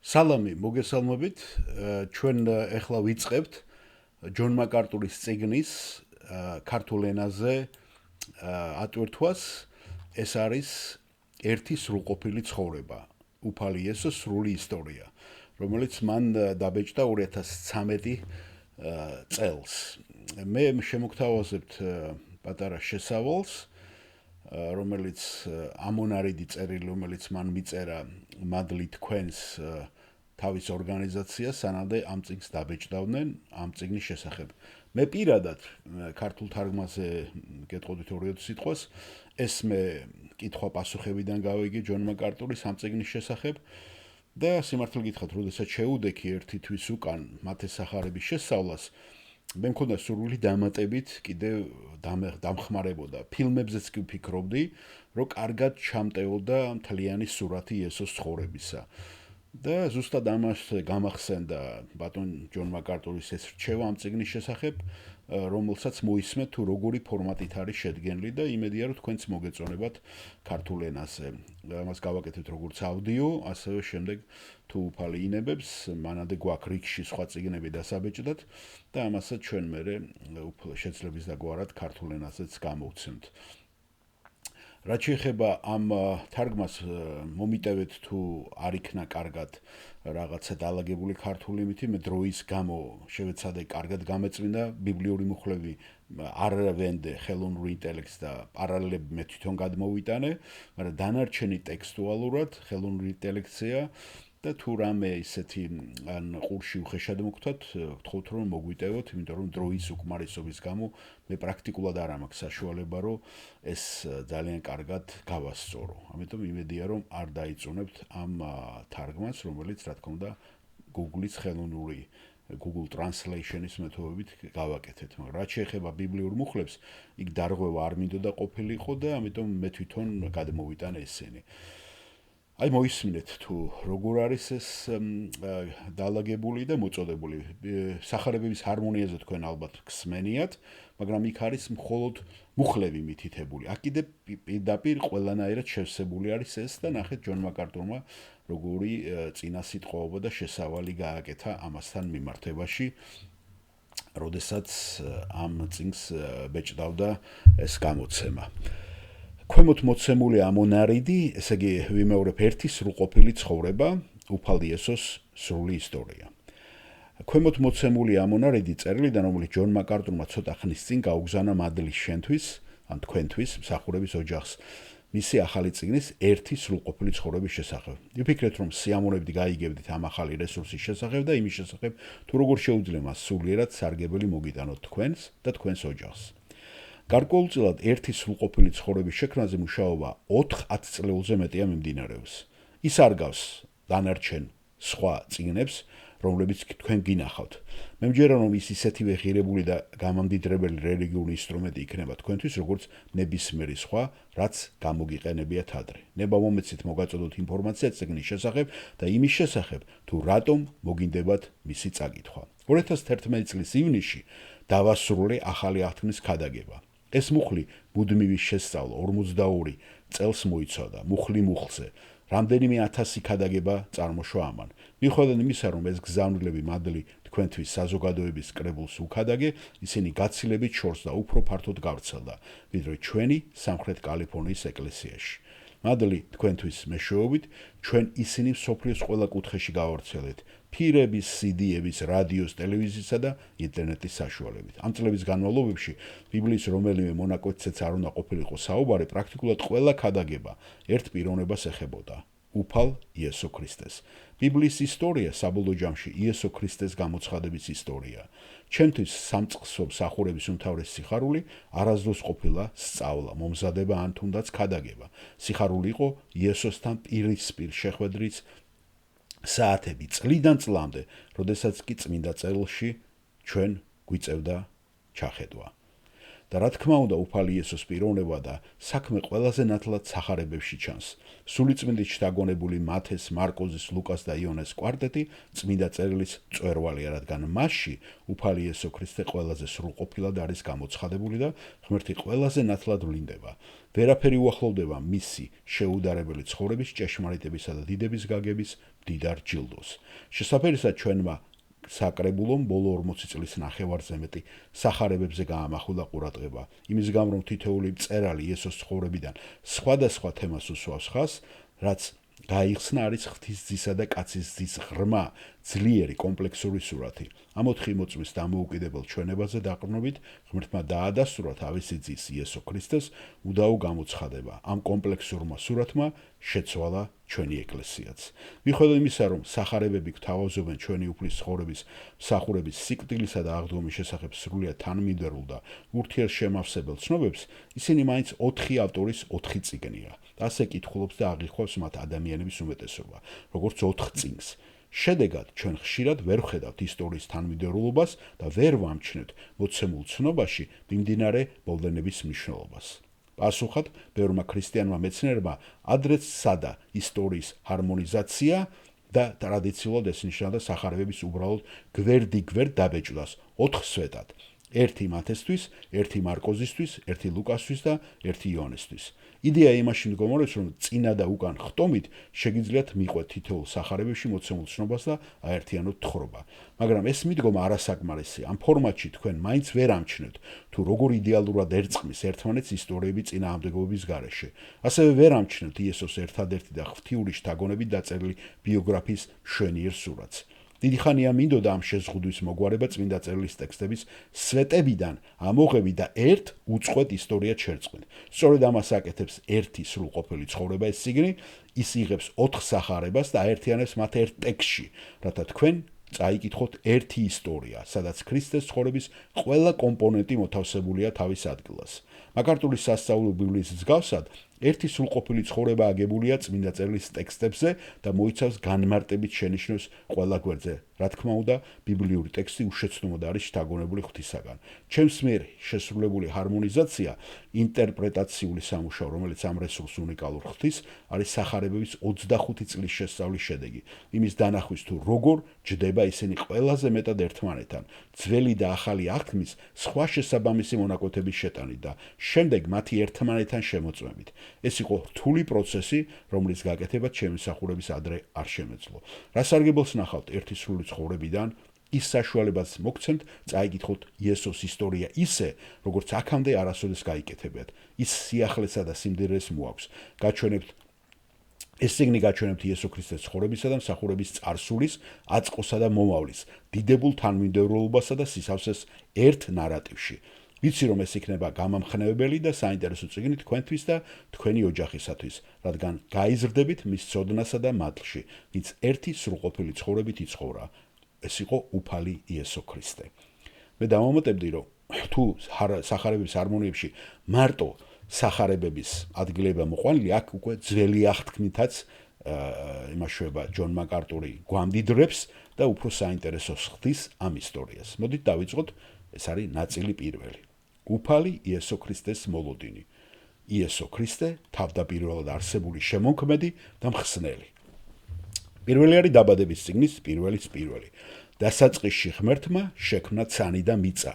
სალამი, მოგესალმებით. ჩვენ ახლა ვიწყებთ ჯონ მაკარტურის წიგნის ქართულ ენაზე ატვირთვას. ეს არის ერთი სრულყოფილი ცხოვრება, უფალი იესოს სრული ისტორია, რომელიც მან დაბეჭდა 2013 წელს. მე შემოგთავაზებთ პატარა შესავალს, რომელიც ამონარიდი წერილი, რომელიც მან მიწერა მადლი თქვენს თავის ორგანიზაციას, სანამდე ამ წიგნს დაბეჭდავდნენ ამ წიგნის შესახებ. მე პირადად ქართულ თარგმანზე გეტყოდით 2-20 სიტყვას, ეს მე კითხვა-პასუხებიდან გავიგე ჯონ მაკარტურის ამ წიგნის შესახებ და სიმართლე გითხრათ, როდესაც შეუდექი ერთი თვის უკან მათეს სახარების შესწავლას, მე მქონდა სურვილი დამატებით კიდევ დამხმარებოდა. ფილმებზეც კი ვფიქრობდი, რომ კარგად ჩამტეოდა მთლიანი სურათი იესოს ცხოვრებისა. და ზუსტად ამას გამახსენდა ბატონ ჯონ მაკარტურის ეს რჩევა ამ წიგნის შესახებ, რომელსაც მოისმენთ თუ როგორი ფორმატით არის შედგენილი და იმედია რომ თქვენც მოგეწონებათ ქართულ ენაზე. ამას გავაკეთებთ როგორც აუდიო, ასევე შემდეგ თუ უფალი ინებებს, მანამდე გვაქვს რიგში სხვა წიგნები დასაბეჭდათ და ამასაც ჩვენ მერე შეძლებს დაგვარად ქართულ ენაზეც გამოვცემთ. რაც შეეხება ამ თარგმანს მომიტევეთ თუ არ იქნა კარგად რაღაცა დაალაგებული ქართული მითი, მე დროის გამო შევეცადე კარგად გამეწმინდა ბიბლიური მუხლები არ ვენდე ხელოვნურ ინტელექტს და პარალელები მე თვითონ გადმოვიტანე, მაგრამ დანარჩენი ტექსტუალურად ხელოვნური ინტელექტია და თუ რამე ისეთი ან ყურში უხეშად მოგთვათ, გთხოვთ რომ მოგვიტევოთ, იმიტომ რომ დროის უკმარისობის გამო მე პრაქტიკულად არ მაქვს საშუალება, რომ ეს ძალიან კარგად გავასწორო. ამიტომ იმედია რომ არ დაიწუნებთ ამ თარგმანს, რომელიც რა თქმა უნდა Google-ის ხელოვნური Google Translation-ის მეთოდებით გავაკეთეთ. მაგრამ რაც შეეხება ბიბლიურ მუხლებს, იქ დარღვევა არ მინდოდა ყოფილიყო და ამიტომ მე თვითონ გადმოვიტანე ესენი. აი მოისმინეთ თუ როგორ არის ეს დაალაგებული და მოწოდებული. სახარებების ჰარმონიაზე თქვენ ალბათ გსმენიათ, მაგრამ იქ არის მხოლოდ მუხლები მითითებული. აქ კიდე პირდაპირ ყველანაირად შევსებული არის ეს და ნახეთ ჯონ მაკარტურმა როგორი წინასიტყვაობა და შესავალი გააკეთა ამასთან მიმართებაში, როდესაც ამ წიგნს ბეჭდავდა ეს გამოცემა. ქვემოთ მოცემული ამონარიდი, ესე იგი ვიმეორებ ერთი სრულყოფილი ცხოვრება, უფალ იესოს სრული ისტორია. ქვემოთ მოცემული ამონარიდი წერილიდან, რომელიც ჯონ მაკარტურმა ცოტა ხნის წინ გაუგზავნა მადლის შენთვის, ან თქვენთვის, მსახურების ოჯახს, მისი ახალი წიგნის ერთი სრულყოფილი ცხოვრების შესახებ. ვიფიქრეთ, რომ სიამოვნებით გაიგებდით ამ ახალი რესურსის შესახებ და იმის შესახებ, თუ როგორ შეუძლია მას სულიერად სარგებელი მოგიტანოთ თქვენს და თქვენს ოჯახს. გარკვეულწილად ერთი სრულყოფილი ცხოვრების შექმნაზე მუშაობა 4-10 წლეულზე მეტია მიმდინარეობს. ის არ გავს დანარჩენ სხვა წიგნებს, რომლებიც თქვენ გინახავთ. მე მჯერა რომ ის ისეთივე ღირებული და გამამდიდრებელი რელიგიური ინსტრუმენტი იქნება თქვენთვის, როგორც ნებისმიერი სხვა, რაც გამოგიყენებიათ ადრე. ნება მომეცით მოგაწოდოთ ინფორმაცია წიგნის შესახებ და იმის შესახებ, თუ რატომ მოგინდებათ მისი წაკითხვა. 2011 წლის ივნისში დავასრულე ახალი აღთქმის ქადაგება. ეს მუხლი მუდმივი შესწავლა 42 წელს მოიცავდა მუხლი მუხლზე. რამდენიმე 1000 ქადაგება წარმოშვა ამან. მიუხედავად იმისა, რომ ეს გზავნილები მადლი თქვენთვის საზოგადოების კრებულს უქადაგე, ისინი გაცილებით შორს და უფრო ფართოდ გავრცელდა, ვიდრე ჩვენი სამხრეთ კალიფორნიის ეკლესიაში. მადლი თქვენთვის მეშვეობით, ჩვენ ისინი მსოფლიოს ყველა კუთხეში გავავრცელეთ. ფირების, CD-ების, რადიოს, ტელევიზიისა და ინტერნეტის საშუალებით. ამ წლების განმავლობაში ბიბლიის რომელიმე მონაკვეთზეც არ უნდა ყოფილიყო საუბარი, პრაქტიკულად ყველა ქადაგება ერთ პიროვნებას ეხებოდა. უფალ იესო ქრისტეს. ბიბლიის ისტორია საბოლოო ჯამში იესო ქრისტეს გამოცხადების ისტორია. ჩემთვის სამწყსო მსახურების უმთავრესი სიხარული არასდროს ყოფილა სწავლა, მომზადება ან თუნდაც ქადაგება. სიხარული იყო იესოსთან პირისპირ შეხვედრის საათები წლიდან წლამდე, როდესაც კი წმინდა წერილში ჩვენ გვიწევდა ჩახედვა. და რა თქმა უნდა უფალი იესოს პიროვნება და საქმე ყველაზე ნათლად სახარებებში ჩანს. სულიწმინდით შთაგონებული მათეს, მარკოზის, ლუკას და იონეს კვარტეტი წმინდა წერილის მწვერვალია, რადგან მასში უფალი იესო ქრისტე ყველაზე სრულყოფილად არის გამოცხადებული და ღმერთი ყველაზე ნათლად ვლინდება. ვერაფერი უახლოვდება მისი შეუდარებელი ცხოვრების, ჭეშმარიტებისა და დიდების გაგების მდიდარ ჯილდოს. შესაძლებელია ჩვენმა საკრებულომ ბოლო 40 წლის ნახევარზე მეტი სახარებებზე გაამახვილა ყურადღება. იმის გამო რომ თითოეული მწერალი იესოს ცხოვრებიდან სხვადასხვა თემას უსვავს ხაზს, რაც გაიხსნა არის ღვთისძისა და კაცის ძის ღრმა, ძლიერი კომპლექსური სურათი. ამ 4 მოწმის დამოუკიდებელ ჩვენებაზე დაყრდნობით ღმერთმა დაადასტურა თავისი ძის იესო ქრისტეს უდაო გამოცხადება. ამ კომპლექსურმა სურათმა შეცვალა ჩვენი ეკლესიაც. მიუხედავად იმისა, რომ სახარებები გვთავაზობენ ჩვენი უფლის ცხოვრების მსახურების სიკვდილისა და აღდგომის შესახებ სრულიად თანმიმდევრულ და ურთიერთშემავსებელ ცნობებს, ისინი მაინც 4 ავტორის 4 წიგნია. ასე კითხულობს და აღიქვამს მათ ადამიანების უმეტესობა, როგორც 4 წიგნს. შედეგად ჩვენ ხშირად ვერ ვხედავთ ისტორიის თანმიმდევრულობას და ვერ ვამჩნევთ მოცემულ ცნობაში მიმდინარე მოვლენების მნიშვნელობას. პასუხად, ბევრმა ქრისტიანმა მეცნიერებმა ადრეც სცადა ისტორიის ჰარმონიზაცია და ტრადიციულად ეს ნიშნავდა სახარებების უბრალოდ გვერდიგვერდ დაბეჭდას 4 სვეტად. 1 მათესთვის, 1 მარკოზისთვის, 1 ლუკასთვის და 1 იონესთვის. იდეა იმაში მდგომარეობს, რომ წინა და უკან ხტომით შეგიძლიათ მიყვეთ თითოეულ სახარებებში მოცემულ ცნობას და აერთიანოთ თხრობა. მაგრამ ეს მიდგომა არასაკმარისია. ამ ფორმატში თქვენ მაინც ვერ ამჩნევთ, თუ როგორ იდეალურად ერწყმის ერთმანეთს ისტორიები წინააღმდეგობის გარეშე. ასევე ვერ ამჩნევთ იესოს ერთადერთი და ღვთიური შთაგონებით დაწერილი ბიოგრაფიის მშვენიერ სურათს. დიდი ხანია მინდოდა ამ შეზღუდვის მოგვარება წმინდა წერილის ტექსტების სვეტებიდან ამოღები და ერთ უწყვეტ ისტორიად შერწყმით. სწორედ ამას აკეთებს ერთი სრულყოფილი ცხოვრება ეს წიგნი, ის იღებს 4 სახარებას და აერთიანებს მათ ერთ ტექსტში, რათა თქვენ წაიკითხოთ ერთი ისტორია, სადაც ქრისტეს ცხოვრების ყველა კომპონენტი მოთავსებულია თავის ადგილას. მაკარტურის სასწავლო ბიბლიის მსგავსად, ერთი სრულყოფილი ცხოვრება აგებულია წმინდა წერილის ტექსტებზე და მოიცავს განმარტებით შენიშვნებს ყველა გვერდზე. რა თქმა უნდა, ბიბლიური ტექსტი უშეცდომოდ არის შთაგონებული ღვთისაგან. ჩემს მიერ შესრულებული ჰარმონიზაცია, ინტერპრეტაციული სამუშაო, რომელიც ამ რესურს უნიკალურ ღვთის, არის სახარებების 25 წლის შესწავლის შედეგი. იმის დანახვის თუ როგორ ჯდება ისინი ყველაზე მეტად ერთმანეთთან, ძველი და ახალი აღთქმის სხვა შესაბამისი მონაკვეთების შეტანით და შემდეგ მათი ერთმანეთთან შემოწმებით. ეს იყო რთული პროცესი, რომლის გაკეთება ჩემი მსახურების ადრე არ შემეძლო. რა სარგებელს ნახავთ ერთი სრული ცხოვრებიდან, ის საშუალებას მოგცემთ წაიკითხოთ იესოს ისტორია ისე, როგორც აქამდე არასოდეს გაიკეთებიათ. ის სიახლესა და სიმდიდრეს მოაქვს. ეს წიგნი გაჩვენებთ იესო ქრისტეს ცხოვრებისა და მსახურების წარსულის, აწყოსა და მომავლის, დიდებულ თანმიმდევრულობასა და სისავსეს ერთ ნარატივში. ვიცი რომ ეს იქნება გამამხნევებელი და საინტერესო წიგნი თქვენთვის და თქვენი ოჯახისათვის, რადგან გაიზრდებით მის ცოდნასა და მადლში, ვინც ერთი სრულყოფილი ცხოვრებით იცხოვრა. ეს იყო უფალი იესო ქრისტე. მე დავამატებდი, რომ თუ სახარებების ჰარმონიებში მარტო სახარებების ადგილება მოყვანილი, აქ უკვე ძველი აღთქმითაც იმაშვება ჯონ მაკარტური გვამდიდრებს და უფრო საინტერესოს ხდის ამ ისტორიას. მოდით დავიწყოთ, ეს არის ნაწილი პირველი. უფალი იესო ქრისტეს მოლოდინი. იესო ქრისტე თავდაპირველად არსებული შემოქმედი და მხსნელი. პირველი არის დაბადების წიგნის პირველის პირველი. დასაწყისში ღმერთმა შექმნა ცანი და მიწა.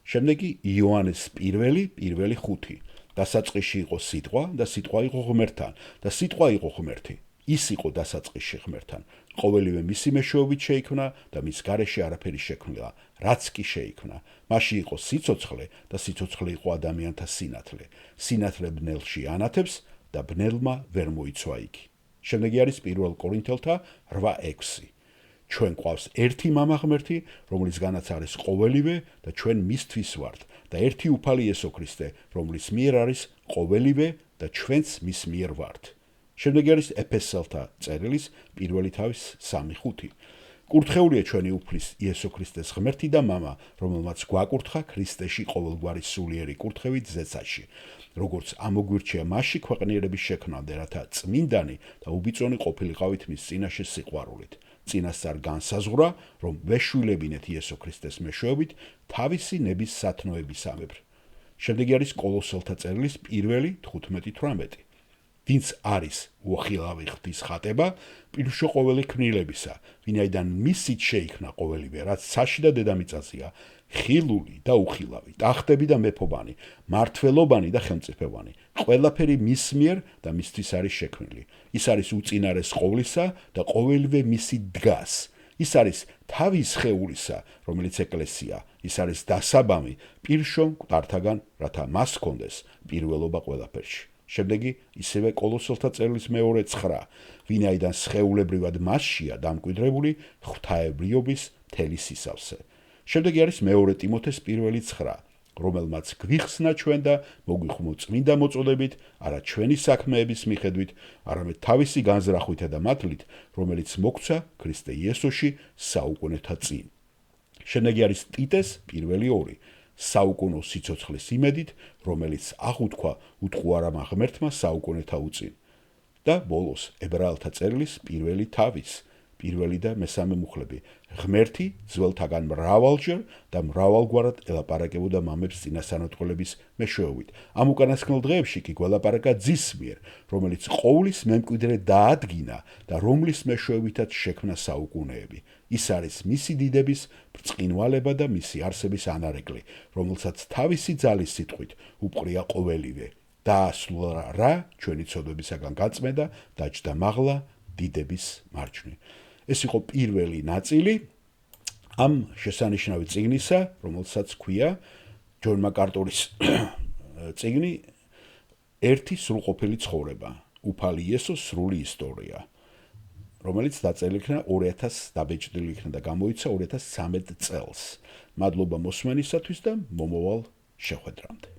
შემდეგი იოანეს პირველი 5. დასაწყისში იყო სიტყვა და სიტყვა იყო ღმერთთან და სიტყვა იყო ღმერთი. ის იყო დასაწყისში ღმერთთან. ყოველივე მისი მეშვეობით შეიქმნა და მის გარეშე არაფერი შექმნილა, რაც კი შეიქმნა. მასში იყო სიცოცხლე და სიცოცხლე იყო ადამიანთა სინათლე. სინათლე ბნელში ანათებს და ბნელმა ვერ მოიცვა იგი. შემდეგი არის 1 კორინთელთა 8:6. ჩვენ ყავს ერთი მამა ღმერთი, რომლისგანაც არის ყოველივე და ჩვენ მისთვის ვართ და ერთი უფალი იესო ქრისტე, რომლის მიერ არის ყოველივე და ჩვენც მის მიერ ვართ. შემდეგი არის ეფესელთა წერილის 1:3-5. კურთხეულია ჩვენი უფლის იესო ქრისტეს ღმერთი და მამა, რომელმაც გვაკურთხა ქრისტეში ყოველგვარი სულიერი კურთხევით ზეცაში. როგორც ამოგვირჩია მასში ქვეყნიერების შექმნამდე, რათა წმინდანი და უბიწონი ყოფილიყავით მის წინაშე სიყვარულით. წინასწარ განსაზღვრა, რომ ვეშვილებინეთ იესო ქრისტეს მეშვეობით თავისი ნების სათნოებისამებრ. შემდეგი არის კოლოსელთა წერილის პირველი 15-18. ვინც არის უხილავი ღვთის ხატება, პირშო ყოველი ქმნილებისა, ვინაიდან მისით შეიქმნა ყოველივე, რაც ცაში და დედამიწაზეა, ხილული და უხილავი, ტახტები და მეფობანი, მართლობანი და ხელმწიფებანი, ყველაფერი მის მიერ და მისთვის არის შექმნილი. ის არის უწინარეს ყოვლისა და ყოველივე მისი დგას. ის არის თავის სხეულისა, რომელიც ეკლესია, ის არის დასაბამი პირშო მკვდართაგან, რათა მას ჰქონდეს პირველობა ყველაფერში. შემდეგი ისევე კოლოსელთა წერილის მეორე 9, ვინაიდან სხეულებრივად მასშია დამკვიდრებული ღვთაებრიობის მთელი სისავსე. შემდეგი არის მეორე ტიმოთეს პირველი 9, რომელმაც გვიხსნა ჩვენ და მოგვიხმო წმინდა მოწოდებით, არა ჩვენი საქმეების მიხედვით, არამედ თავისი განზრახვითა და მართლით, რომელიც მოგვცა ქრისტე იესოში საუკუნეთა წინ. შემდეგი არის ტიტეს პირველი 2, საუკუნო სიცოცხლის იმედით, რომელიც აღუთქვა უთყუარამა ღმერთმა საუკუნეთა უწინ. და ბოლოს ებრაელთა წერილის პირველი თავის, პირველი და მესამე მუხლები. ღმერთი ძველთაგან მრავალჯერ და მრავალგვარად ელაპარაკებოდა მამებს წინასწარმეტყველების მეშვეობით. ამ უკანასკნელ დღეებში კი გველაპარაკა ძის მიერ, რომელიც ყოვლის მემკვიდრე დაადგინა და რომლის მეშვეობითაც შექმნა საუკუნეები. ის არის მისი დიდების ბრწყინვალება და მისი არსების ანარეკლი, რომელსაც თავისი ძალის სიტყვით უპყრია ყოველივე. დაასრულა რა ჩვენი ცოდვებისაგან გაწმენდა, დაჯდა მაღლა დიდების მარჯვნივ. ეს იყო პირველი ნაწილი ამ შესანიშნავი წიგნისა, რომელსაც ქვია ჯონ მაკარტურის წიგნი ერთი სრულყოფილი ცხოვრება, უფალი იესოს სრული ისტორია, რომელიც დაწერილი იქნა 2000 დაბეჭდილი იქნა და გამოიცა 2013 წელს. მადლობა მოსმენისათვის და მომავალ შეხვედრამდე.